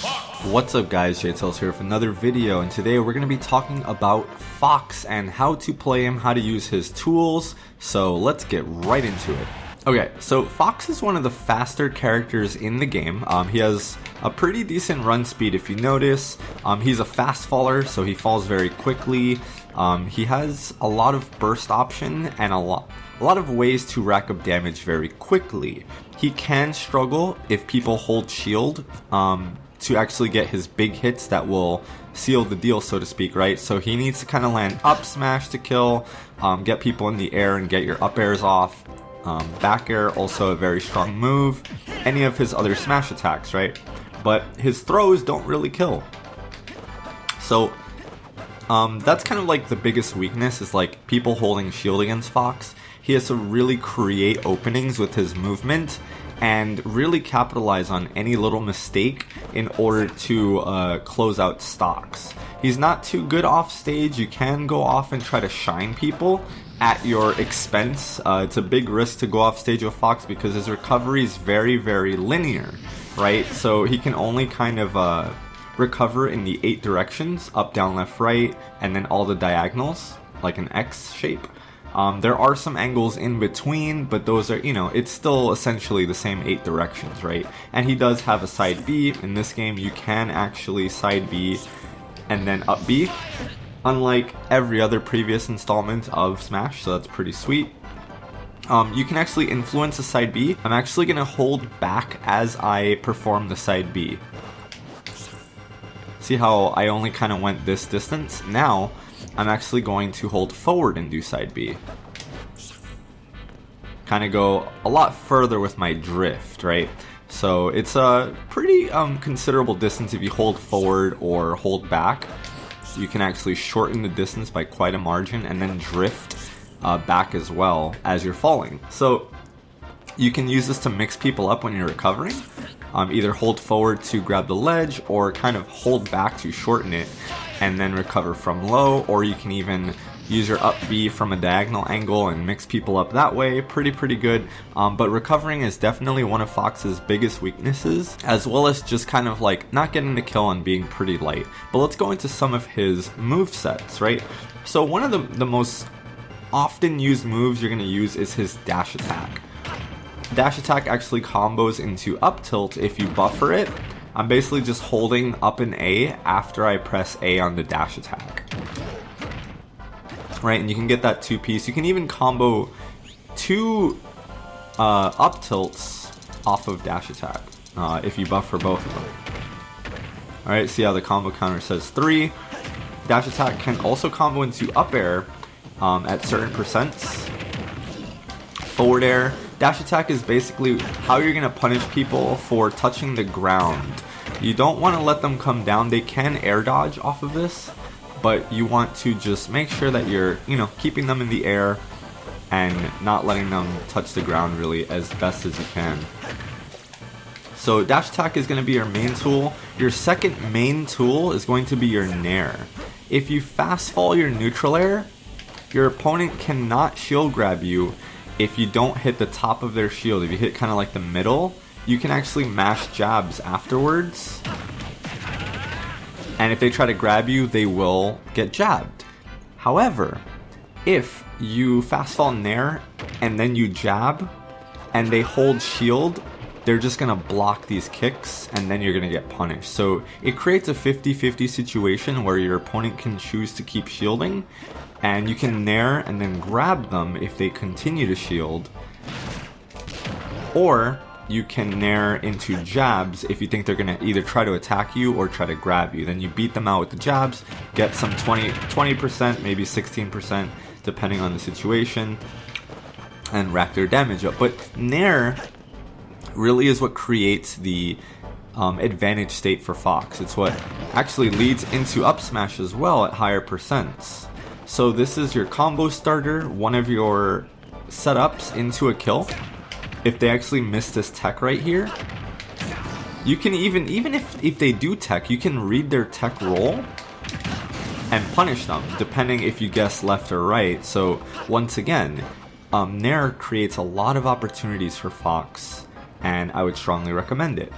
What's up guys, JTails here with another video, and today we're going to be talking about Fox and how to play him, how to use his tools, so let's get right into it. Okay, so Fox is one of the faster characters in the game. He has a pretty decent run speed if you notice. He's a fast faller, so he falls very quickly. He has a lot of burst option and a lot of ways to rack up damage very quickly. He can struggle if people hold shield to actually get his big hits that will seal the deal, so to speak, right? So he needs to kind of land up smash to kill, get people in the air and get your up airs off. Back air, also a very strong move. Any of his other smash attacks, right? But his throws don't really kill. So that's kind of like the biggest weakness, is like people holding shield against Fox. He has to really create openings with his movement and really capitalize on any little mistake in order to close out stocks. He's not too good off stage. You can go off and try to shine people at your expense. It's a big risk to go off stage with Fox because his recovery is very, very linear, right? So he can only kind of recover in the 8 directions, up, down, left, right, and then all the diagonals, like an X shape. There are some angles in between, but those are, it's still essentially the same 8 directions, right? And he does have a side B. In this game, you can actually side B and then up B, unlike every other previous installment of Smash, so that's pretty sweet. You can actually influence a side B. I'm actually going to hold back as I perform the side B. See how I only kind of went this distance? Now, I'm actually going to hold forward and do side B. Kind of go a lot further with my drift, right? So it's a pretty considerable distance if you hold forward or hold back. You can actually shorten the distance by quite a margin and then drift back as well as you're falling. So you can use this to mix people up when you're recovering. Either hold forward to grab the ledge or kind of hold back to shorten it and then recover from low, or you can even use your up B from a diagonal angle and mix people up that way. Pretty good. But recovering is definitely one of Fox's biggest weaknesses, as well as just kind of like not getting the kill and being pretty light. But let's go into some of his move sets, right? So one of the most often used moves you're going to use is his dash attack. Dash attack actually combos into up tilt if you buffer it. I'm basically just holding up and A after I press A on the dash attack. Right, and you can get that 2-piece. You can even combo 2 up tilts off of dash attack if you buffer both of them. Alright, see how the combo counter says 3. Dash attack can also combo into up air at certain percents. Forward air. Dash attack is basically how you're going to punish people for touching the ground. You don't want to let them come down. They can air dodge off of this, but you want to just make sure that you're, keeping them in the air and not letting them touch the ground really as best as you can. So dash attack is going to be your main tool. Your second main tool is going to be your nair. If you fast fall your neutral air, your opponent cannot shield grab you if you don't hit the top of their shield. If you hit kind of like the middle, you can actually mash jabs afterwards. And if they try to grab you, they will get jabbed. However, if you fast fall nair and then you jab and they hold shield, they're just going to block these kicks and then you're going to get punished. So it creates a 50-50 situation where your opponent can choose to keep shielding, and you can nair and then grab them if they continue to shield. Or you can nair into jabs if you think they're going to either try to attack you or try to grab you. Then you beat them out with the jabs, get some 20%, maybe 16%, depending on the situation, and rack their damage up. But nair really is what creates the advantage state for Fox. It's what actually leads into up smash as well at higher percents. So this is your combo starter, one of your setups into a kill. If they actually miss this tech right here, you can even if they do tech, you can read their tech roll and punish them, depending if you guess left or right. So once again, Nair creates a lot of opportunities for Fox, and I would strongly recommend it.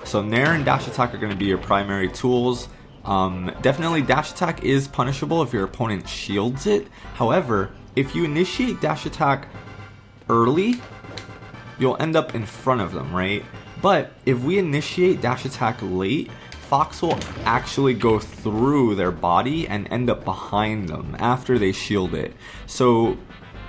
So Nair and dash attack are going to be your primary tools. Definitely dash attack is punishable if your opponent shields it. However, if you initiate dash attack early, you'll end up in front of them, right? But if we initiate dash attack late, Fox will actually go through their body and end up behind them after they shield it. So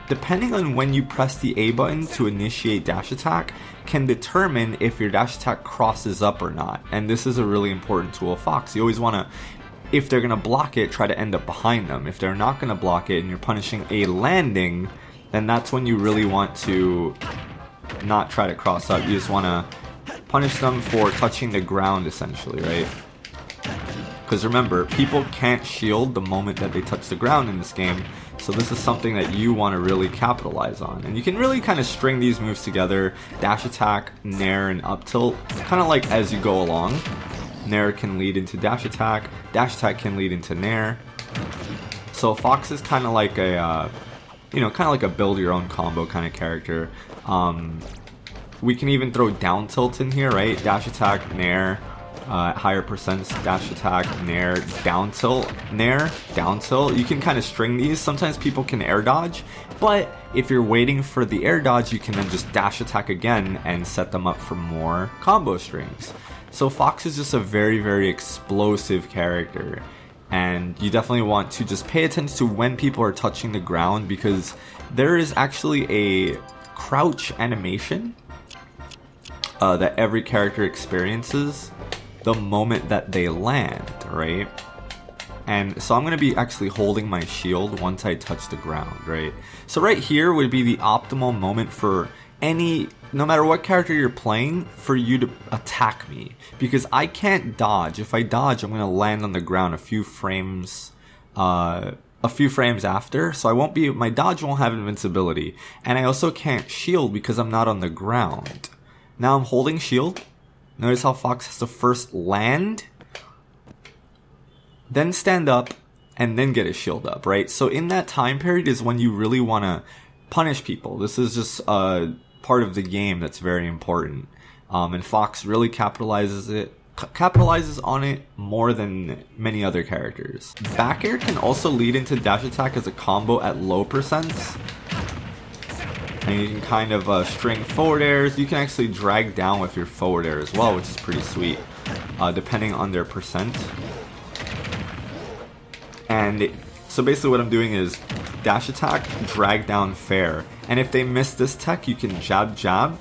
depending on when you press the A button to initiate dash attack can determine if your dash attack crosses up or not. And this is a really important tool of Fox. You always want to, if they're going to block it, try to end up behind them. If they're not going to block it and you're punishing a landing, then that's when you really want to not try to cross up. You just want to punish them for touching the ground, essentially, right? Because remember, people can't shield the moment that they touch the ground in this game, so this is something that you want to really capitalize on. And you can really kind of string these moves together: dash attack, nair, and up tilt, kind of like as you go along. Nair can lead into dash attack can lead into nair. So Fox is kind of like a, kind of like a build your own combo kind of character. We can even throw down tilt in here, right? Dash attack, nair, higher percents, dash attack, nair, down tilt, nair, down tilt. You can kind of string these. Sometimes people can air dodge, but if you're waiting for the air dodge, you can then just dash attack again and set them up for more combo strings. So Fox is just a very, very explosive character, and you definitely want to just pay attention to when people are touching the ground, because there is actually a crouch animation that every character experiences the moment that they land, right? And so I'm going to be actually holding my shield once I touch the ground, right? So right here would be the optimal moment for no matter what character you're playing, for you to attack me, because I can't dodge. If I dodge, I'm going to land on the ground a few frames after, so my dodge won't have invincibility, and I also can't shield because I'm not on the ground. Now I'm holding shield. Notice how Fox has to first land, then stand up, and then get his shield up, right? So in that time period is when you really want to punish people. This is just a part of the game that's very important. And Fox really capitalizes on it more than many other characters. Back air can also lead into dash attack as a combo at low percents. And you can kind of string forward airs. You can actually drag down with your forward air as well, which is pretty sweet, depending on their percent. And so basically what I'm doing is dash attack, drag down, fair. And if they miss this tech, you can jab, jab,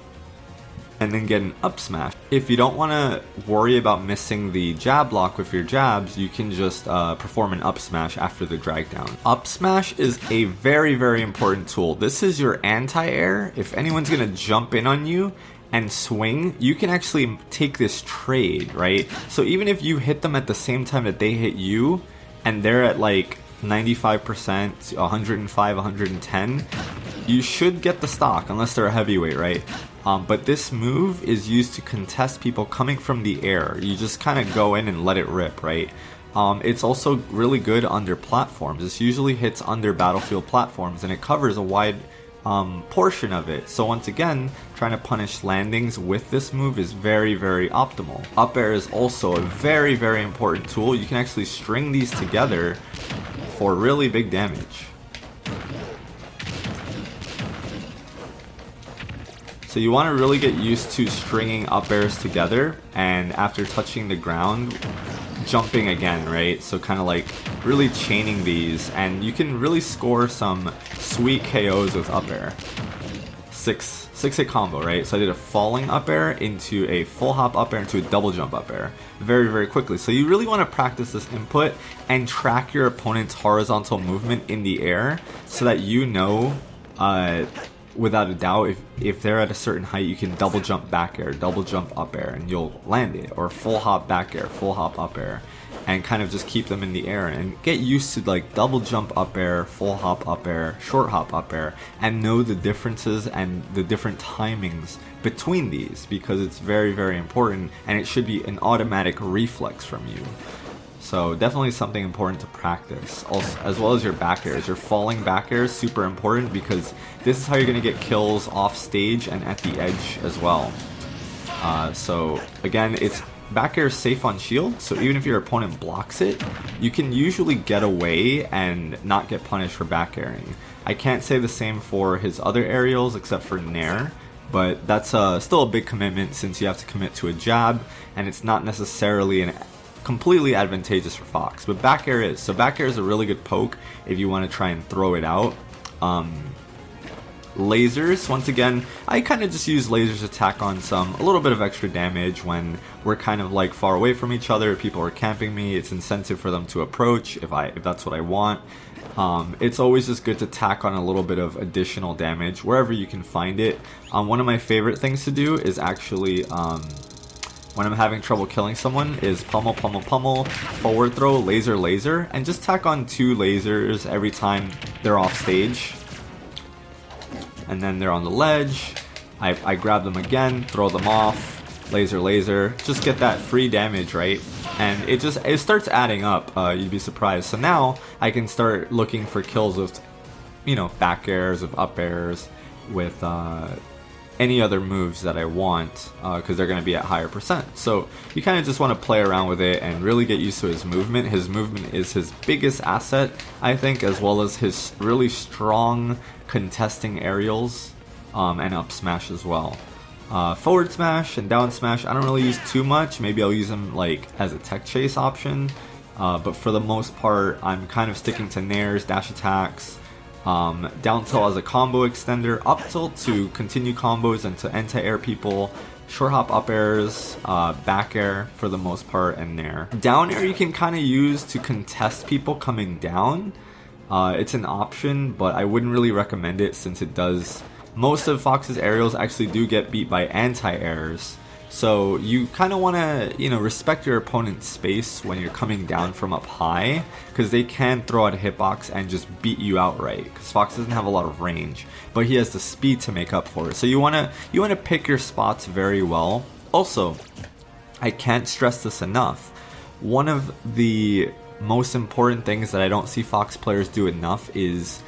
and then get an up smash. If you don't want to worry about missing the jab block with your jabs, you can just perform an up smash after the drag down. Up smash is a very, very important tool. This is your anti-air. If anyone's going to jump in on you and swing, you can actually take this trade, right? So even if you hit them at the same time that they hit you, and they're at like 95%, 105, 110, you should get the stock, unless they're a heavyweight, right? But this move is used to contest people coming from the air. You just kind of go in and let it rip, right? It's also really good under platforms. This usually hits under battlefield platforms, and it covers a wide portion of it. So once again, trying to punish landings with this move is very, very optimal. Up air is also a very, very important tool. You can actually string these together for really big damage. So you want to really get used to stringing up airs together, and after touching the ground, jumping again, right? So kind of like really chaining these, and you can really score some sweet KOs with up air. 6-hit combo, right? So I did a falling up air into a full hop up air into a double jump up air very, very quickly. So you really want to practice this input and track your opponent's horizontal movement in the air so that you know without a doubt, if they're at a certain height, you can double jump back air, double jump up air, and you'll land it, or full hop back air, full hop up air, and kind of just keep them in the air and get used to like double jump up air, full hop up air, short hop up air, and know the differences and the different timings between these, because it's very, very important, and it should be an automatic reflex from you. So definitely something important to practice, also, as well as your back airs. Your falling back air is super important because this is how you're going to get kills off stage and at the edge as well. So again, it's back air is safe on shield, so even if your opponent blocks it, you can usually get away and not get punished for back airing. I can't say the same for his other aerials except for Nair, but that's still a big commitment since you have to commit to a jab, and it's not necessarily completely advantageous for Fox. But back air is. So back air is a really good poke if you want to try and throw it out. Lasers, once again, I kind of just use lasers to tack on a little bit of extra damage when we're kind of like far away from each other, people are camping me, it's incentive for them to approach if that's what I want. It's always just good to tack on a little bit of additional damage wherever you can find it. One of my favorite things to do is actually, when I'm having trouble killing someone, is pummel, pummel, pummel, forward throw, laser, laser, and just tack on 2 lasers every time they're off stage. And then they're on the ledge, I grab them again, throw them off, laser, laser, just get that free damage, right? And it starts adding up, you'd be surprised. So now I can start looking for kills with, you know, back airs, with up airs, with any other moves that I want, because they're going to be at higher percent. So you kind of just want to play around with it and really get used to his movement. His movement is his biggest asset, I think, as well as his really strong contesting aerials and up smash as well. Forward smash and down smash I don't really use too much. Maybe I'll use them like as a tech chase option, but for the most part I'm kind of sticking to nairs, dash attacks, down tilt as a combo extender, up tilt to continue combos and to anti-air people, short hop up airs, back air for the most part, and nair. Down air you can kind of use to contest people coming down. It's an option, but I wouldn't really recommend it since it does. Most of Fox's aerials actually do get beat by anti-airs. So you kind of want to, you know, respect your opponent's space when you're coming down from up high, because they can throw out a hitbox and just beat you outright, because Fox doesn't have a lot of range, but he has the speed to make up for it. So you want to pick your spots very well. Also, I can't stress this enough. One of the most important things that I don't see Fox players do enough is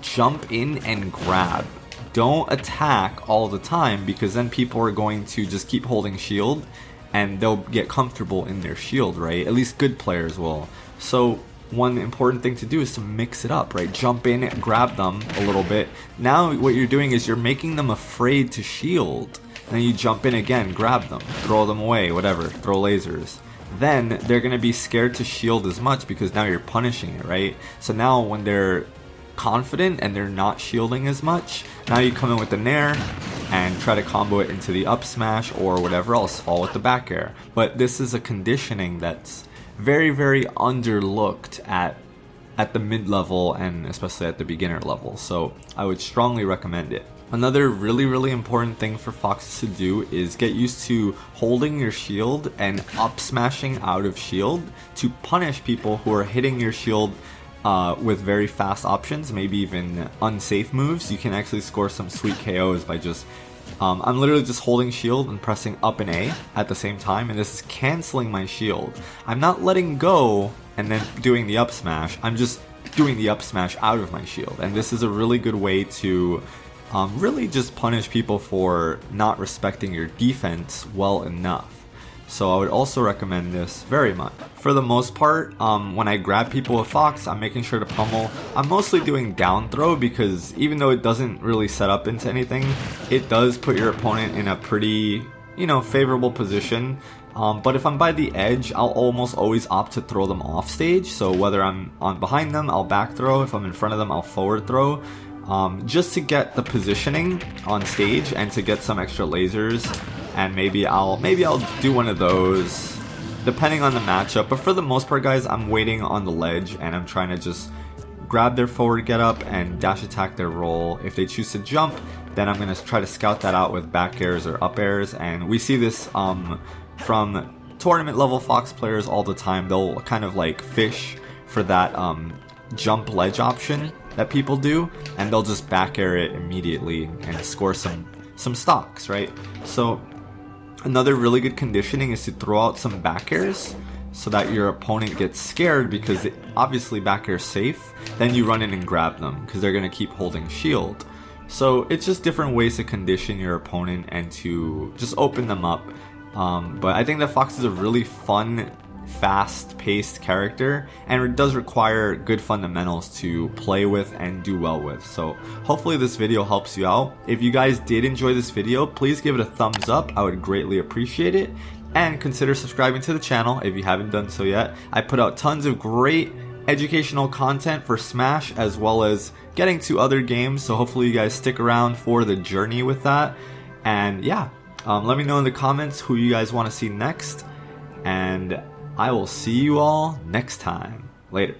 jump in and grab. Don't attack all the time, because then people are going to just keep holding shield and they'll get comfortable in their shield, right? At least good players will. So one important thing to do is to mix it up, right? Jump in, grab them a little bit. Now what you're doing is you're making them afraid to shield. Then you jump in again, grab them, throw them away, whatever, throw lasers. Then they're going to be scared to shield as much because now you're punishing it, right? So now when they're confident and they're not shielding as much, now you come in with the nair and try to combo it into the up smash or whatever else, fall with the back air. But this is a conditioning that's very, very underlooked at the mid-level and especially at the beginner level. So I would strongly recommend it. Another really, really important thing for Foxes to do is get used to holding your shield and up smashing out of shield to punish people who are hitting your shield with very fast options, maybe even unsafe moves. You can actually score some sweet KOs by just I'm literally just holding shield and pressing up and A at the same time, and this is canceling my shield. I'm not letting go and then doing the up smash, I'm just doing the up smash out of my shield. And this is a really good way to really just punish people for not respecting your defense well enough. So I would also recommend this very much. For the most part, when I grab people with Fox, I'm making sure to pummel. I'm mostly doing down throw because even though it doesn't really set up into anything, it does put your opponent in a pretty, you know, favorable position. But if I'm by the edge, I'll almost always opt to throw them off stage. So whether I'm on behind them, I'll back throw. If I'm in front of them, I'll forward throw. Just to get the positioning on stage and to get some extra lasers. And maybe I'll do one of those depending on the matchup. But for the most part, guys, I'm waiting on the ledge and I'm trying to just grab their forward get up and dash attack their roll. If they choose to jump, then I'm going to try to scout that out with back airs or up airs. And we see this from tournament level Fox players all the time. They'll kind of like fish for that jump ledge option that people do, and they'll just back air it immediately and score some stocks, right? So another really good conditioning is to throw out some back airs so that your opponent gets scared, because obviously back air is safe. Then you run in and grab them because they're going to keep holding shield. So it's just different ways to condition your opponent and to just open them up But I think that Fox is a really fun, fast-paced character, and it does require good fundamentals to play with and do well with. So hopefully this video helps you out. If you guys did enjoy this video, please give it a thumbs up. I would greatly appreciate it. And consider subscribing to the channel if you haven't done so yet. I put out tons of great educational content for Smash as well as getting to other games, so hopefully you guys stick around for the journey with that. And yeah, let me know in the comments who you guys want to see next, and I will see you all next time. Later.